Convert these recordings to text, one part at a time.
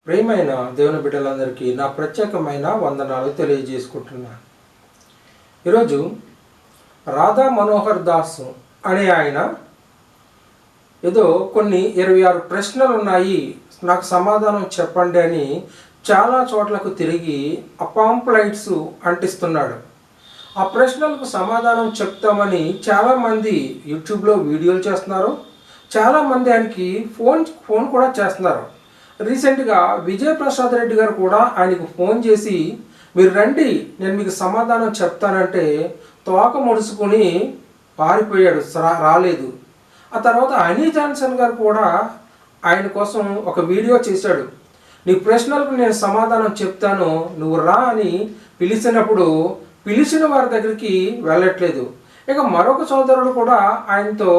ప్రియమైన దేవుని బిడ్డలందరికీ నా ప్రత్యేకమైన వందనాలు తెలియజేసుకుంటున్నాను. ఈరోజు రాధా మనోహర్ దాస్ అనే ఆయన ఏదో కొన్ని 26 ప్రశ్నలు ఉన్నాయి, నాకు సమాధానం చెప్పండి అని చాలా చోట్లకు తిరిగి ఆ పాంప్లైట్స్ అంటిస్తున్నాడు. ఆ ప్రశ్నలకు సమాధానం చెప్తామని చాలామంది యూట్యూబ్లో వీడియోలు చేస్తున్నారు, చాలామంది ఆయనకి ఫోన్ కూడా చేస్తున్నారు. రీసెంట్గా విజయప్రసాద్ రెడ్డి గారు కూడా ఆయనకు ఫోన్ చేసి మీరు రండి నేను మీకు సమాధానం చెప్తానంటే తోక ముడుచుకొని పారిపోయాడు, రాలేదు. ఆ తర్వాత హనీ జాన్సన్ గారు కూడా ఆయన కోసం ఒక వీడియో చేశాడు. నీ ప్రశ్నలకు నేను సమాధానం చెప్తాను, నువ్వు రా అని పిలిచినప్పుడు పిలిచిన వారి దగ్గరికి వెళ్ళట్లేదు. ఇక మరొక సోదరుడు కూడా ఆయనతో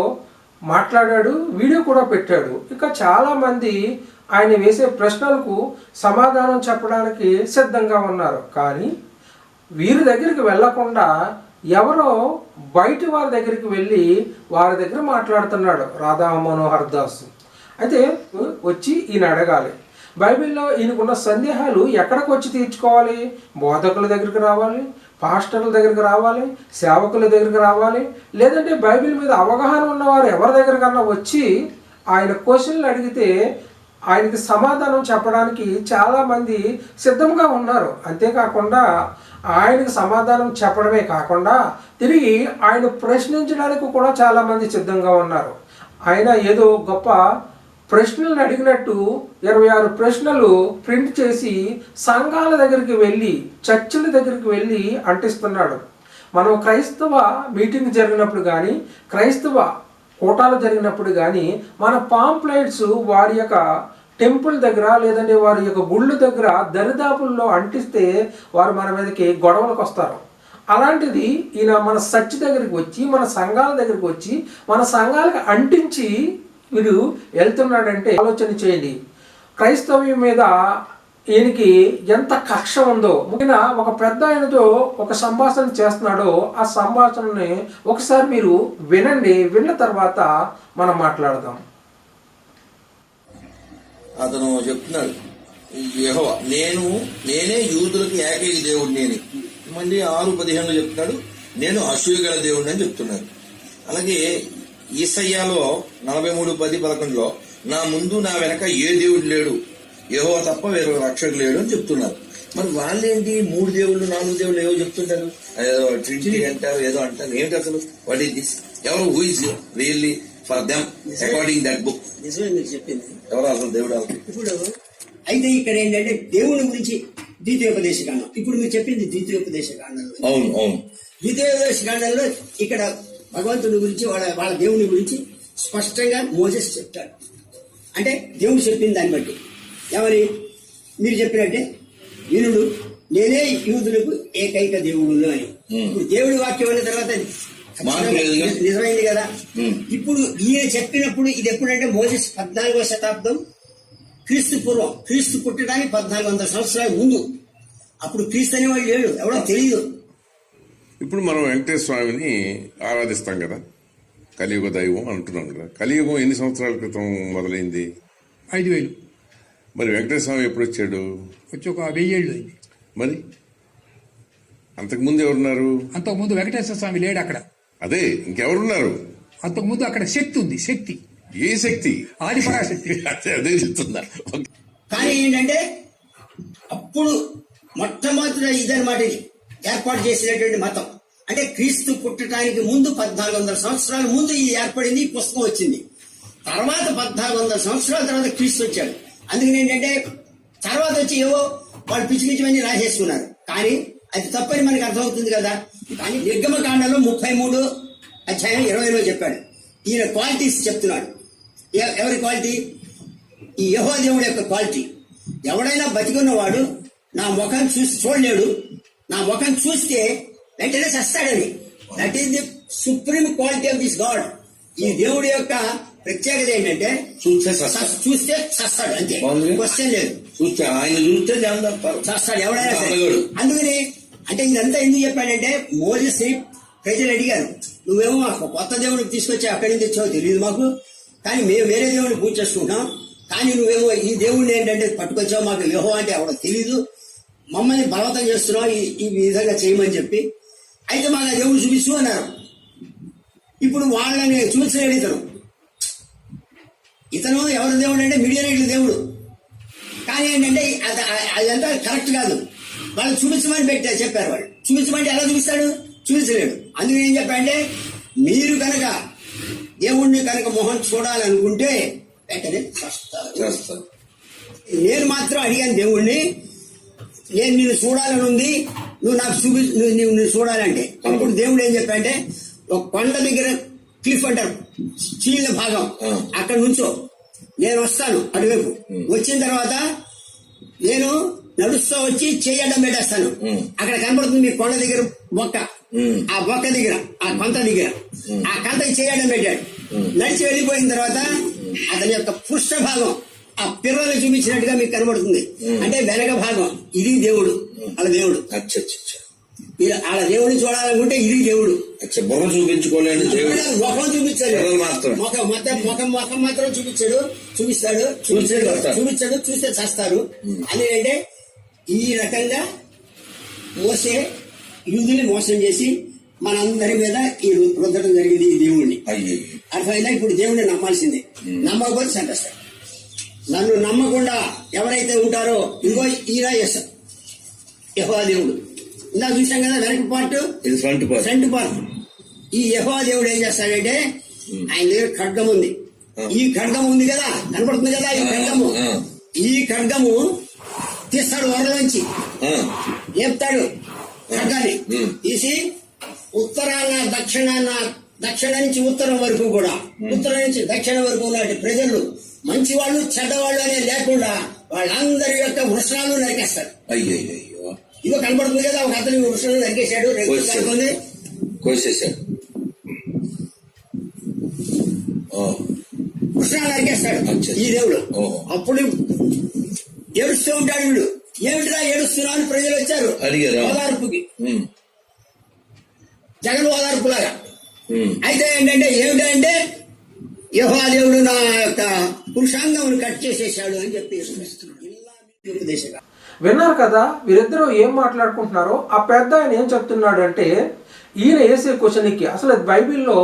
మాట్లాడాడు, వీడియో కూడా పెట్టాడు. ఇక చాలామంది ఆయన వేసే ప్రశ్నలకు సమాధానం చెప్పడానికి సిద్ధంగా ఉన్నారు. కానీ వీరి దగ్గరికి వెళ్ళకుండా ఎవరో బయటి వారి దగ్గరికి వెళ్ళి వారి దగ్గర మాట్లాడుతున్నాడు రాధా మనోహర్ దాస్. అయితే వచ్చి ఈయన అడగాలి, బైబిల్లో ఈయనకున్న సందేహాలు ఎక్కడికి వచ్చి తీర్చుకోవాలి? బోధకుల దగ్గరికి రావాలి, పాస్టర్ల దగ్గరికి రావాలి, సేవకుల దగ్గరికి రావాలి, లేదంటే బైబిల్ మీద అవగాహన ఉన్నవారు ఎవరి దగ్గరికన్నా వచ్చి ఆయన క్వశ్చన్లు అడిగితే ఆయనకి సమాధానం చెప్పడానికి చాలామంది సిద్ధంగా ఉన్నారు. అంతేకాకుండా ఆయనకు సమాధానం చెప్పడమే కాకుండా తిరిగి ఆయన ప్రశ్నించడానికి కూడా చాలామంది సిద్ధంగా ఉన్నారు. ఆయన ఏదో గొప్ప ప్రశ్నలను అడిగినట్టు 26 ప్రశ్నలు ప్రింట్ చేసి సంఘాల దగ్గరికి వెళ్ళి, చర్చిల దగ్గరికి వెళ్ళి అంటిస్తున్నాడు. మనం క్రైస్తవ మీటింగ్ జరిగినప్పుడు కానీ, క్రైస్తవ కూటాలు జరిగినప్పుడు కానీ మన పాంప్లైట్స్ వారి యొక్క టెంపుల్ దగ్గర లేదంటే వారి యొక్క గుళ్ళు దగ్గర దరిదాపుల్లో అంటిస్తే వారు మన మీదకి గొడవలకు వస్తారు. అలాంటిది ఈయన మన చర్చ్ దగ్గరికి వచ్చి, మన సంఘాల దగ్గరికి వచ్చి, మన సంఘాలకు అంటించి వీడు వెళ్తున్నాడంటే ఆలోచన చేయండి. క్రైస్తవ్యం మీద ఈయనకి ఎంత కక్ష ఉందో. ముఖ్యంగా ఒక పెద్ద ఆయనతో ఒక సంభాషణ చేస్తున్నాడో ఆ సంభాషణని ఒకసారి మీరు వినండి, విన్న తర్వాత మనం మాట్లాడదాం. అతను చెప్తున్నాడు, యెహోవా నేనే యూదులకు ఏకైక దేవుడు నేను. మళ్ళీ 6:15 చెప్తున్నాడు, నేను అసూయగల దేవుడిని అని చెప్తున్నాడు. అలాగే ఈసయ్యాలో 43:10-11 నా ముందు నా వెనక ఏ దేవుడు లేడు, యెహోవా తప్ప వేరే రక్షకుడు లేడు అని చెప్తున్నారు. మరి వాళ్ళేంటి 3 దేవుళ్ళు 4 దేవుళ్ళు ఏవో చెప్తుంటారు, ఏదో ట్రినిటీ అంటారు, ఏదో అంటారు. ఏమిటి అసలు? What is this? ఎవరు who is really for them according that book? నిజమే మీరు చెప్పింది. ఎవరు అసలు దేవుడు? ఇప్పుడు అయితే ఇక్కడ ఏంటంటే దేవుని గురించి ద్వితీయోపదేశ కాండం, ఇప్పుడు మీరు చెప్పింది ద్వితీయోపదేశ కాండంలో. అవును అవును, ద్వితీయోపదేశ కాండంలో ఇక్కడ భగవంతుడి గురించి వాళ్ళ దేవుని గురించి స్పష్టంగా మోసెస్ చెప్తాడు. అంటే దేవుడు చెప్పిన దాన్ని బట్టి ఎవరి మీరు చెప్పినట్టే వీరుడు నేనే యూదులకు ఏకైక దేవుడు అని. ఇప్పుడు దేవుడి వాక్యం అన్న తర్వాత నిజమైంది కదా. ఇప్పుడు ఈయన చెప్పినప్పుడు ఇది ఎప్పుడంటే మోసెస్ 14వ శతాబ్దం క్రీస్తు పూర్వం, క్రీస్తు పుట్టడానికి 1400 సంవత్సరాల ముందు. అప్పుడు క్రీస్తు అనేవాడు లేడు, ఎవడో తెలియదు. ఇప్పుడు మనం వెంకటేశ్వర స్వామిని ఆరాధిస్తాం కదా, కలియుగ దైవం అంటున్నాం కదా. కలియుగం ఎన్ని సంవత్సరాల క్రితం మొదలైంది? 5000. మరి వెంకటేశ్వర స్వామి ఎప్పుడు వచ్చాడు? వచ్చి ఒక 1000 ఏళ్ళు అయింది. మరి అంతకుముందు ఎవరున్నారు? అంతకుముందు వెంకటేశ్వర స్వామి లేడు అక్కడ. అదే, ఇంకెవరున్నారు? అంతకుముందు అక్కడ శక్తి ఉంది. శక్తి, ఏ శక్తి? ఆదిపరాశక్తి. అదే చెప్తున్నా. కానీ ఏంటంటే అప్పుడు మొట్టమొదటి ఇదనమాట, ఇది ఏర్పాటు చేసినటువంటి మతం. అంటే క్రీస్తు పుట్టడానికి ముందు 1400 సంవత్సరాల ముందు ఇది ఏర్పడింది, ఈ పుస్తకం వచ్చింది. తర్వాత 1400 సంవత్సరాల తర్వాత క్రీస్తు వచ్చాడు. అందుకని ఏంటంటే తర్వాత వచ్చి ఏవో వాళ్ళు పిచ్చి పిచ్చివన్నీ రాసేసుకున్నారు. కానీ అది తప్పని మనకు అర్థమవుతుంది కదా. కానీ నిర్గమకాండంలో 33:20 చెప్పాడు. ఈయన క్వాలిటీస్ చెప్తున్నాడు. ఎవరి క్వాలిటీ? ఈ యెహోవా దేవుడి యొక్క క్వాలిటీ. ఎవడైనా బతికున్నవాడు నా ముఖం చూడలేడు, నా ముఖం చూస్తే వెంటనే చస్తాడని. That is the supreme quality of this god. ఈ దేవుడి యొక్క ప్రత్యేకత ఏంటంటే చూస్తే చస్తాడు, అంతే, క్వశ్చన్ లేదు. చూస్తే ఆయన చూస్తే చస్తాడు ఎవడైనా సరే. అందుకని అంటే ఇదంతా ఎందుకు చెప్పాడంటే మోసెస్ ప్రజలు అడిగారు, నువ్వేమో మాకు కొత్త దేవుడికి తీసుకొచ్చి అక్కడి నుంచి తెచ్చావో తెలియదు మాకు, కానీ మేము వేరే దేవుడిని పూజ చేసుకుంటాం, కానీ నువ్వేమో ఈ దేవుడిని ఏంటంటే పట్టుకొచ్చావు, మాకు యెహోవా అంటే ఎవడో తెలీదు, మమ్మల్ని బలవంతం చేస్తున్నావు ఈ విధంగా చేయమని చెప్పి, అయితే మాకు ఆ దేవుడు చూపించు అన్నారు. ఇప్పుడు వాళ్ళని చూపించలేడు ఇతను ఎవరి దేవుడు అంటే మీడియేటర్ దేవుడు. కానీ ఏంటంటే అదంతా కరెక్ట్ కాదు. వాళ్ళు చూపించమని చెప్పారు. వాళ్ళు చూపించమంటే ఎలా చూపిస్తాడు? చూపించలేడు. అందుకని ఏం చెప్పాడంటే, మీరు కనుక దేవుణ్ణి కనుక మొహం చూడాలనుకుంటే వెంటనే చేస్తారు. నేను మాత్రం అడిగాను దేవుణ్ణి, నేను నిన్ను చూడాలని ఉంది, నువ్వు నాకు నువ్వు చూడాలంటే. అప్పుడు దేవుడు ఏం చెప్పాడంటే, ఒక కొండ దగ్గర క్లిఫ్ అంటారు, చీళ్ళ భాగం, అక్కడ నుంచో నేను వస్తాను అటువైపు. వచ్చిన తర్వాత నేను నడుస్తూ వచ్చి చేయడం పెట్టేస్తాను. అక్కడ కనబడుతుంది మీ కొండ దగ్గర బొక్క, ఆ బొక్క దగ్గర ఆ కొంత దగ్గర ఆ కంతకి చేయడం పెట్టాడు. నడిచి వెళ్ళిపోయిన తర్వాత అతని యొక్క పృష్ఠ భాగం ఆ పిర్రలు చూపించినట్టుగా మీకు కనబడుతుంది. అంటే వెనక భాగం ఇది దేవుడు, వాళ్ళ దేవుడు. వాళ్ళ దేవుడిని చూడాలనుకుంటే ఇది దేవుడు. ముఖం చూపించుకోలేని దేవుడు, ముఖం చూపించాడు, ముఖం మాత్రం చూపిస్తాడు, చూస్తే చేస్తారు. అని అంటే ఈ రకంగా మోసే యూదుని మోసం చేసి మనందరి మీద ఈ రుద్దడం జరిగింది ఈ దేవుణ్ణి. అర్థమైనా? ఇప్పుడు దేవుణ్ణి నమ్మాల్సిందే, నమ్మకపోతే చంపేస్తాడు. నన్ను నమ్మకుండా ఎవరైతే ఉంటారో ఇంకో ఈయన యెహోవా దేవుడు. ఇందా చూసాం కదా వెనక పార్ట్, ఫ్రంట్ పార్ట్. ఈ యెహోవా దేవుడు ఏం చేస్తాడంటే, ఆయన దగ్గర ఖడ్గం ఉంది. ఈ ఖడ్గం ఉంది కదా, కనపడుతుంది కదా ఈ ఖడ్గము తీస్తాడు వరలోంచి, లేపుతాడు ఖడ్గాన్ని తీసి ఉత్తరాన దక్షిణ నుంచి ఉత్తరం వరకు కూడా, ఉత్తరం నుంచి దక్షిణ వరకు ఉన్నటువంటి ప్రజలు మంచివాళ్ళు చెడ్డవాళ్ళు అనే లేకుండా వాళ్ళందరి యొక్క వృషణాలు నరికేస్తాడు. ఇదో కనబడుతుంది కదా, ఒక అతని వృషణాలు నరికేశాడు, కోసేశాడు, వృషణాలు నరికేస్తాడు ఈ దేవుడు. అప్పుడు ఏడుస్తూ ఉంటాడు వీడు. ఏమిటిరా ఏడుస్తున్నా అని ప్రజలు వచ్చారు ఓదార్పుకి, జగన్ ఓదార్పులాగా. అయితే ఏంటంటే ఏమిటంటే యెహోవా దేవుడు నా యొక్క పురుషాంగం కట్ చేసేసాడు అని చెప్పి ఉపదేశంగా విన్నారు కదా వీరిద్దరూ ఏం మాట్లాడుకుంటున్నారో. ఆ పెద్ద ఆయన ఏం చెప్తున్నాడు అంటే, ఈయన వేసే క్వశ్చన్కి అసలు బైబిల్లో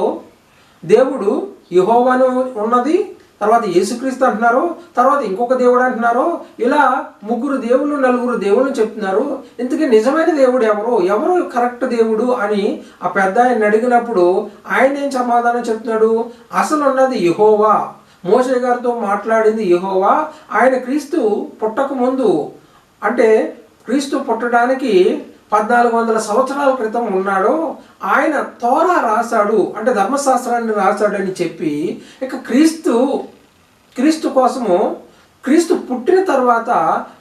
దేవుడు యెహోవాను ఉన్నది, తర్వాత యేసుక్రీస్తు అంటున్నారు, తర్వాత ఇంకొక దేవుడు అంటున్నారు. ఇలా ముగ్గురు దేవుళ్ళు నలుగురు దేవుళ్ళు చెప్తున్నారు. ఇంతకీ నిజమైన దేవుడు ఎవరు కరెక్ట్ దేవుడు అని ఆ పెద్ద ఆయన అడిగినప్పుడు ఆయన ఏం సమాధానం చెప్తున్నాడు? అసలు ఉన్నది యెహోవా, మోషే గారితో మాట్లాడింది యెహోవా. ఆయన క్రీస్తు పుట్టక ముందు, అంటే క్రీస్తు పుట్టడానికి 1400 సంవత్సరాల క్రితం ఉన్నాడు. ఆయన తోరా రాశాడు, అంటే ధర్మశాస్త్రాన్ని రాశాడని చెప్పి, ఇక క్రీస్తు కోసము క్రీస్తు పుట్టిన తర్వాత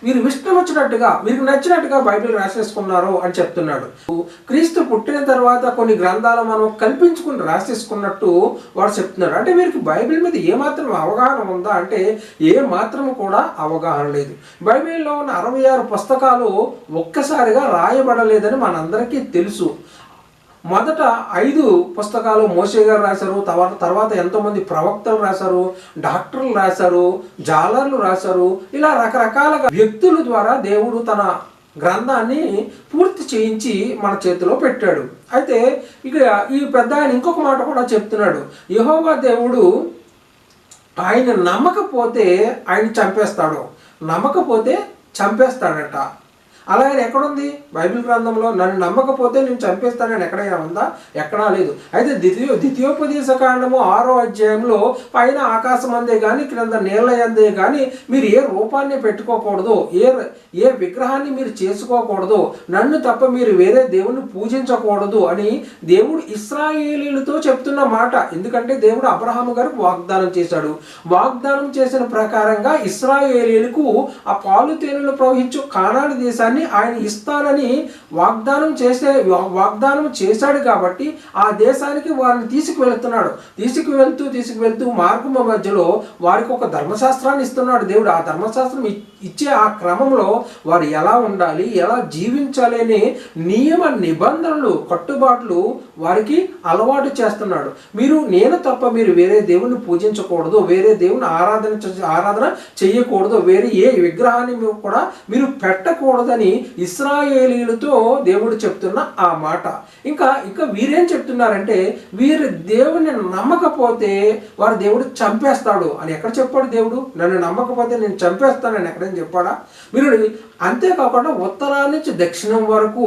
మీరు ఇష్టం వచ్చినట్టుగా మీకు నచ్చినట్టుగా బైబిల్ రాసేసుకున్నారు అని చెప్తున్నాడు. క్రీస్తు పుట్టిన తర్వాత కొన్ని గ్రంథాలు మనం కల్పించుకుని రాసేసుకున్నట్టు వాడు చెప్తున్నాడు. అంటే వీరికి బైబిల్ మీద ఏమాత్రం అవగాహన ఉందా అంటే ఏ మాత్రం కూడా అవగాహన లేదు. బైబిల్లో ఉన్న 66 పుస్తకాలు ఒక్కసారిగా రాయబడలేదని మనందరికీ తెలుసు. మొదట 5 పుస్తకాలు మోషే గారు రాశారు, తర్వాత ఎంతోమంది ప్రవక్తలు రాశారు, డాక్టర్లు రాశారు, జాలర్లు రాశారు. ఇలా రకరకాలుగా వ్యక్తుల ద్వారా దేవుడు తన గ్రంథాన్ని పూర్తి చేయించి మన చేతిలో పెట్టాడు. అయితే ఇక ఈ పెద్ద ఆయన ఇంకొక మాట కూడా చెప్తున్నాడు. యెహోవా దేవుడు ఆయన నమ్మకపోతే ఆయన నమ్మకపోతే చంపేస్తాడట. అలాగే ఎక్కడుంది బైబిల్ గ్రంథంలో? నన్ను నమ్మకపోతే నేను చంపేస్తానని ఎక్కడైనా ఉందా? ఎక్కడా లేదు. అయితే ద్వితీయోపదేశ కాండము 6వ అధ్యాయంలో పైన ఆకాశం అందే కానీ క్రింద నీళ్ళ అందే కానీ మీరు ఏ రూపాన్ని పెట్టుకోకూడదు, ఏ విగ్రహాన్ని మీరు చేసుకోకూడదు, నన్ను తప్ప మీరు వేరే దేవుణ్ణి పూజించకూడదు అని దేవుడు ఇశ్రాయేలీలతో చెప్తున్న మాట. ఎందుకంటే దేవుడు అబ్రహాము గారికి వాగ్దానం చేశాడు. వాగ్దానం చేసిన ప్రకారంగా ఇశ్రాయేలీలకు ఆ పాలు తేనెలు ప్రవహించు కానాని దేశాన్ని దేశాన్ని ఆయన ఇస్తానని వాగ్దానం చేశాడు కాబట్టి ఆ దేశానికి వారిని తీసుకువెళ్తూ మార్గం మధ్యలో వారికి ఒక ధర్మశాస్త్రాన్ని ఇస్తున్నాడు దేవుడు. ఆ ధర్మశాస్త్రం ఇచ్చే ఆ క్రమంలో వారు ఎలా ఉండాలి, ఎలా జీవించాలి అనే నియమ నిబంధనలు, కట్టుబాట్లు వారికి అలవాటు చేస్తున్నాడు. నేను తప్ప మీరు వేరే దేవుని పూజించకూడదు, వేరే దేవుని ఆరాధన చేయకూడదు, వేరే ఏ విగ్రహాన్ని కూడా మీరు పెట్టకూడదని ఇశ్రాయేలీలతో దేవుడు చెప్తున్న ఆ మాట. ఇంకా వీరేం చెప్తున్నారంటే, వీరు దేవుని నమ్మకపోతే వారు దేవుడు చంపేస్తాడు అని ఎక్కడ చెప్పాడు దేవుడు? నన్ను నమ్మకపోతే నేను చంపేస్తానని ఎక్కడైనా చెప్పాడా? మీరు అంతేకాకుండా ఉత్తరాన్ని నుంచి దక్షిణం వరకు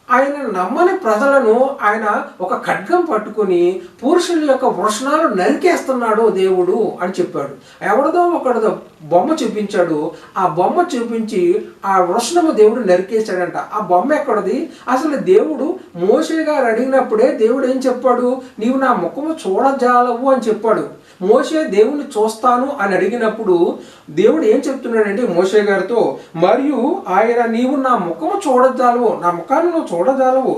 ఆయన నమ్మని ప్రజలను ఆయన ఒక ఖడ్గం పట్టుకుని పురుషుల యొక్క వృషణాలు నరికేస్తున్నాడు దేవుడు అని చెప్పాడు. ఎవరిదో ఒకరిదో బొమ్మ చూపించాడు. ఆ బొమ్మ చూపించి ఆ వృషణము దేవుడు నరికేశాడంట. ఆ బొమ్మ ఎక్కడది? అసలు దేవుడు మోషే గారు అడిగినప్పుడే దేవుడు ఏం చెప్పాడు? నీవు నా ముఖము చూడజాలవు అని చెప్పాడు. మోషే దేవుణ్ణి చూస్తాను అని అడిగినప్పుడు దేవుడు ఏం చెప్తున్నాడంటే మోషే గారితో, మరియు ఆయన నీవు నా ముఖము చూడజాలవు, నా ముఖాన్ని నువ్వు చూడజాలవు,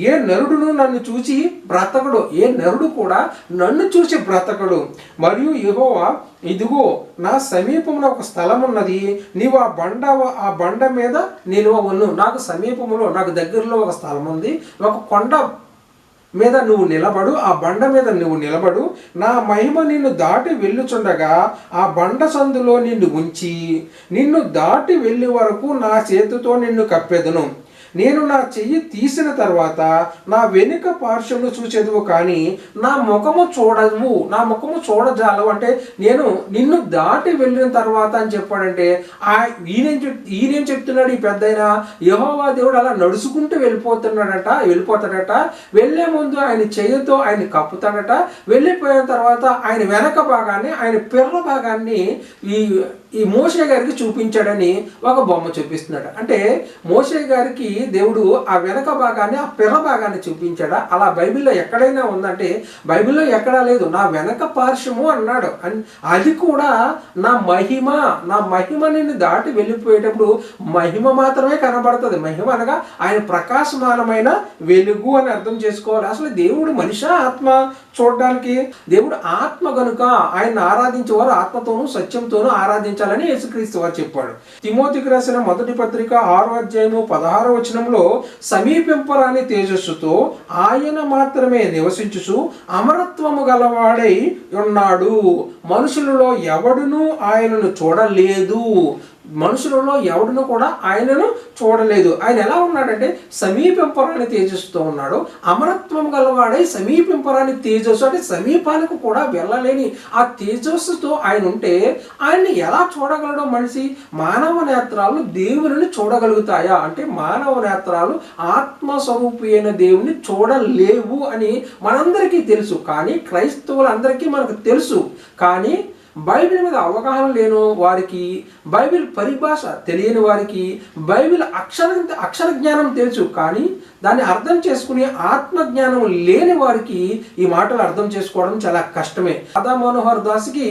ఏ నరుడును నన్ను చూసి బ్రతకడు, ఏ నరుడు కూడా నన్ను చూసి బ్రతకడు. మరియు యెహోవా, ఇదిగో నా సమీపంలో ఒక స్థలం ఉన్నది, నీవు ఆ బండ మీద నిలువవను. నాకు సమీపంలో, నాకు దగ్గరలో ఒక స్థలం ఉంది, ఒక కొండ మీద నువ్వు నిలబడు, ఆ బండ మీద నువ్వు నిలబడు, నా మహిమ నిన్ను దాటి వెళ్ళుచుండగా ఆ బండ సందులో నిన్ను ఉంచి నిన్ను దాటి వెళ్ళే వరకు నా చేతితో నిన్ను కప్పెదను. నేను నా చెయ్యి తీసిన తర్వాత నా వెనుక పార్శ్వము చూచెదువు, కానీ నా ముఖము చూడవు, నా ముఖము చూడజాలవు. అంటే నేను నిన్ను దాటి వెళ్ళిన తర్వాత అని చెప్పాడంటే ఈయనేం చెప్తున్నాడు? ఈ పెద్దయినా యెహోవా దేవుడు అలా నడుచుకుంటూ వెళ్ళిపోతాడట. వెళ్లే ముందు ఆయన చెయ్యితో ఆయన కప్పుతాడట. వెళ్ళిపోయిన తర్వాత ఆయన వెనక భాగాన్ని, ఆయన పిర్ర భాగాన్ని ఈ మోషే గారికి చూపించాడని ఒక బొమ్మ చూపిస్తున్నాడు. అంటే మోషే గారికి దేవుడు ఆ వెనక భాగాన్ని, ఆ పిర్ర భాగాన్ని చూపించాడా? అలా బైబిల్లో ఎక్కడైనా ఉందంటే బైబిల్లో ఎక్కడా లేదు. నా వెనక పార్శ్వము అన్నాడు. అది కూడా నా మహిమ నిన్ను దాటి వెళ్ళిపోయేటప్పుడు మహిమ మాత్రమే కనబడుతుంది. మహిమ అనగా ఆయన ప్రకాశమానమైన వెలుగు అని అర్థం చేసుకోవాలి. అసలు దేవుడు మనిషి ఆత్మ చూడడానికి? దేవుడు ఆత్మ గనుక ఆయన ఆరాధించేవారు ఆత్మతోనూ సత్యంతోనూ ఆరాధించాలని యేసుక్రీస్తు వారు చెప్పాడు. తిమోతికి రాసిన మొదటి పత్రిక 6వ అధ్యాయము 16వ వచనంలో, సమీపింపరాని తేజస్సుతో ఆయన మాత్రమే నివసించుచు అమరత్వము గలవాడై ఉన్నాడు, మనుషులలో ఎవడునూ ఆయనను చూడలేదు. మనుషులలో ఎవడును కూడా ఆయనను చూడలేదు. ఆయన ఎలా ఉన్నాడంటే సమీపింపరాని తేజస్సుతో ఉన్నాడు, అమరత్వం గలవాడై సమీపింపరాని తేజస్సు, అంటే సమీపానికి కూడా వెళ్ళలేని ఆ తేజస్సుతో ఆయన ఉంటే ఆయన్ని ఎలా చూడగలడు మనిషి? మానవ నేత్రాలు దేవుని చూడగలుగుతాయా అంటే మానవ నేత్రాలు ఆత్మస్వరూపి అయిన దేవుని చూడలేవు అని మనందరికీ తెలుసు. కానీ క్రైస్తవులందరికీ మనకు తెలుసు. కానీ బైబిల్ మీద అవగాహన లేని వారికి, బైబిల్ పరిభాష తెలియని వారికి, బైబిల్ అక్షర జ్ఞానం తెలుసు కానీ దాన్ని అర్థం చేసుకునే ఆత్మజ్ఞానం లేని వారికి ఈ మాటలు అర్థం చేసుకోవడం చాలా కష్టమే. రాధా మనోహర్ దాస్కి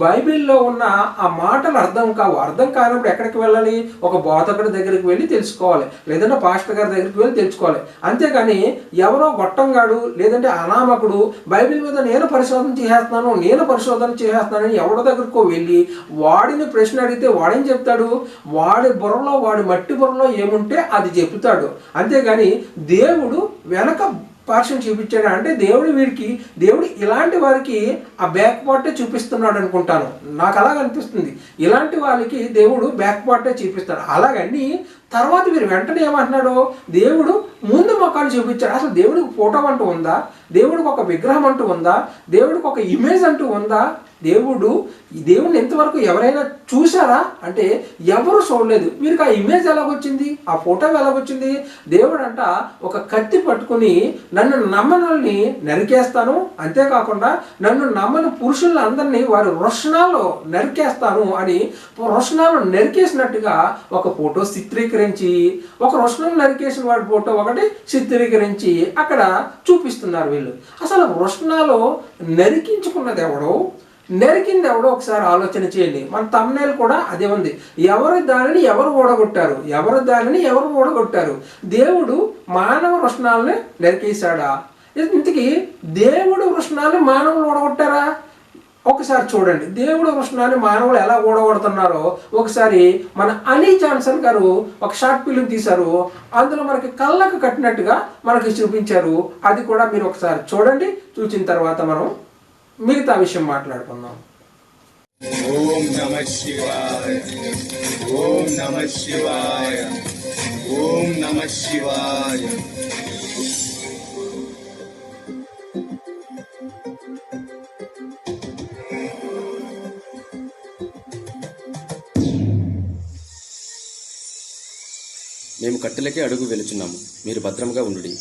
బైబిల్లో ఉన్న ఆ మాటలు అర్థం కావు. అర్థం కానప్పుడు ఎక్కడికి వెళ్ళాలి? ఒక బోధకుడి దగ్గరికి వెళ్ళి తెలుసుకోవాలి, లేదంటే పాస్టర్ గారి దగ్గరికి వెళ్ళి తెలుసుకోవాలి. అంతేగాని ఎవరో గొట్టంగాడు లేదంటే అనామకుడు బైబిల్ మీద నేను పరిశోధన చేస్తున్నానని ఎవరి దగ్గరకో వెళ్ళి వాడిని ప్రశ్న అడిగితే వాడేం చెప్తాడు? వాడి బుర్రలో, వాడి మట్టి బుర్రలో ఏముంటే అది చెప్తాడు. అంతేగాని దేవుడు వెనక పార్శ్వం చూపించాడు అంటే దేవుడు ఇలాంటి వారికి ఆ బ్యాక్ పార్టే చూపిస్తున్నాడు అనుకుంటాను. నాకు అలాగ అనిపిస్తుంది. ఇలాంటి వాళ్ళకి దేవుడు బ్యాక్ పార్టే చూపిస్తాడు. అలాగని తర్వాత మీరు వెంటనే ఏమంటున్నాడు? దేవుడు ముందు ముఖాన్ని చూపించాడు. అసలు దేవుడికి ఫోటో అంటూ ఉందా? దేవుడికి ఒక విగ్రహం అంటూ ఉందా? దేవుడికి ఒక ఇమేజ్ అంటూ ఉందా? దేవుడిని ఎంతవరకు ఎవరైనా చూసారా అంటే ఎవరు చూడలేదు. వీరికి ఆ ఇమేజ్ ఎలాగొచ్చింది? ఆ ఫోటో ఎలాగొచ్చింది? దేవుడు అంట ఒక కత్తి పట్టుకుని నన్ను నమ్మనల్ని నరికేస్తాను, అంతేకాకుండా నన్ను నమ్మని పురుషులందరినీ వారి వృషణాలు నరికేస్తాను అని వృషణాలు నరికేసినట్టుగా ఒక ఫోటో చిత్రీకరించి, ఒక వృషణం నరికేసిన వాడి ఫోటో ఒకటి చిత్రీకరించి అక్కడ చూపిస్తున్నారు వీళ్ళు. అసలు వృషణాలు నరికించుకున్నది ఎవడో, నరికింది ఎవడో ఒకసారి ఆలోచన చేయండి. మన తమ్నేల్ కూడా అదే ఉంది. ఎవరు దానిని ఎవరు ఓడగొట్టారు? దేవుడు మానవ వృషణాలని నరికేశాడా? ఇంతకీ దేవుడు వృషణాన్ని మానవులు ఓడగొట్టారా? ఒకసారి చూడండి, దేవుడు వృషణాన్ని మానవులు ఎలా ఓడగొడుతున్నారో ఒకసారి మన అనీ జాన్సన్ గారు ఒక షార్ట్ ఫిలిం తీశారు. అందులో మనకి కళ్ళకు కట్టినట్టుగా మనకి చూపించారు. అది కూడా మీరు ఒకసారి చూడండి. చూసిన తర్వాత మనం మిగతా విషయం మాట్లాడుకుందాం. ఓం నమః శివాయ, ఓం నమః శివాయ, ఓం నమః శివాయ. మేము కట్టెలకే అడుగు వెలుచున్నాము, మీరు భద్రంగా ఉండుడి.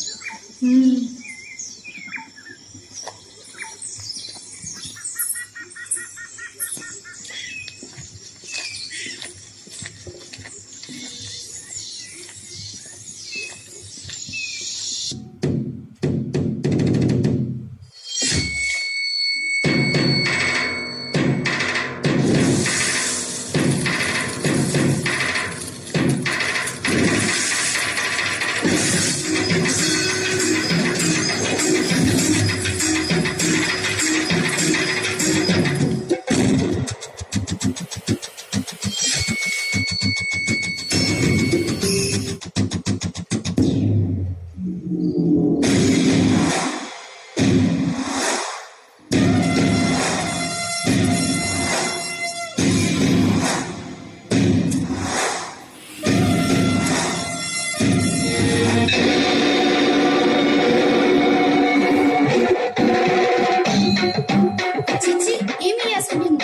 చిచ్చి ఏమి ఈ అసహ్యం?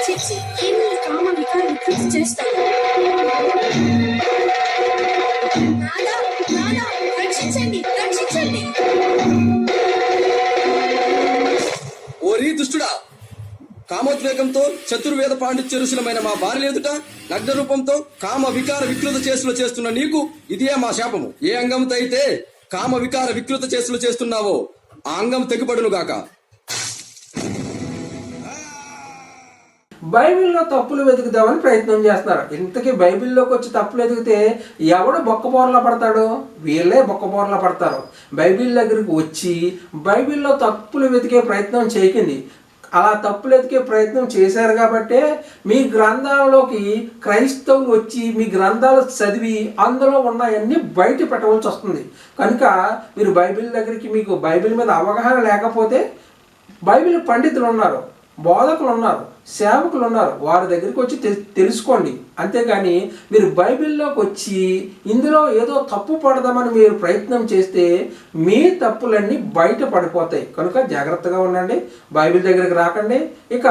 చిచ్చి ఏమి ఈ కామ వికార వికృతి చేస్తాడు? నాదా నాదా రక్షించండి, రక్షించండి. ఓరి దుష్టుడా, కామోద్వేగంతో చతుర్వేద పాండిత్యరుషులమైన మా భార్య ఎదుట నగ్న రూపంతో కామ వికార వికృత చేసులు చేస్తున్న నీకు ఇదే మా శాపము. ఏ అంగంతో అయితే కామ వికార వికృత చేసులు చేస్తున్నావో ఆ అంగం తెగుపడును గాక. బైబిల్లో తప్పులు వెతుకుదామని ప్రయత్నం చేస్తున్నారు. ఇంతకీ బైబిల్లోకి వచ్చి తప్పులు వెతికితే ఎవడు బొక్కబోర్లా పడతాడు? వీళ్ళే బొక్కబోర్లా పడతారు. బైబిల్ దగ్గరికి వచ్చి బైబిల్లో తప్పులు వెతికే ప్రయత్నం చేయకండి. అలా తప్పులు వెతికే ప్రయత్నం చేశారు కాబట్టే మీ గ్రంథాలలోకి క్రైస్తవులు వచ్చి మీ గ్రంథాలు చదివి అందులో ఉన్నాయన్నీ బయట పెట్టవలసి వస్తుంది. కనుక మీరు బైబిల్ దగ్గరికి, మీకు బైబిల్ మీద అవగాహన లేకపోతే బైబిల్ పండితులు ఉన్నారు, బోధకులు ఉన్నారు, సేవకులు ఉన్నారు, వారి దగ్గరికి వచ్చి తెలుసుకోండి. అంతేగాని మీరు బైబిల్లోకి వచ్చి ఇందులో ఏదో తప్పు పడదామని మీరు ప్రయత్నం చేస్తే మీ తప్పులన్నీ బయట పడిపోతాయి. కనుక జాగ్రత్తగా ఉండండి, బైబిల్ దగ్గరికి రాకండి. ఇక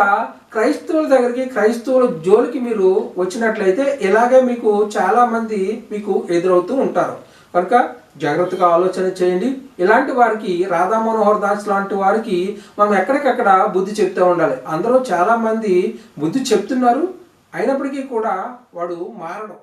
క్రైస్తవుల దగ్గరికి, క్రైస్తవుల జోలికి మీరు వచ్చినట్లయితే ఇలాగే మీకు చాలామంది మీకు ఎదురవుతూ ఉంటారు. కనుక జాగ్రత్తగా ఆలోచన చేయండి. ఇలాంటి వారికి, రాధా మనోహర్ దాస్ లాంటి వారికి మనం ఎక్కడికక్కడ బుద్ధి చెప్తూ ఉండాలి. అందరూ చాలామంది బుద్ధి చెప్తున్నారు, అయినప్పటికీ కూడా వాడు మారడం.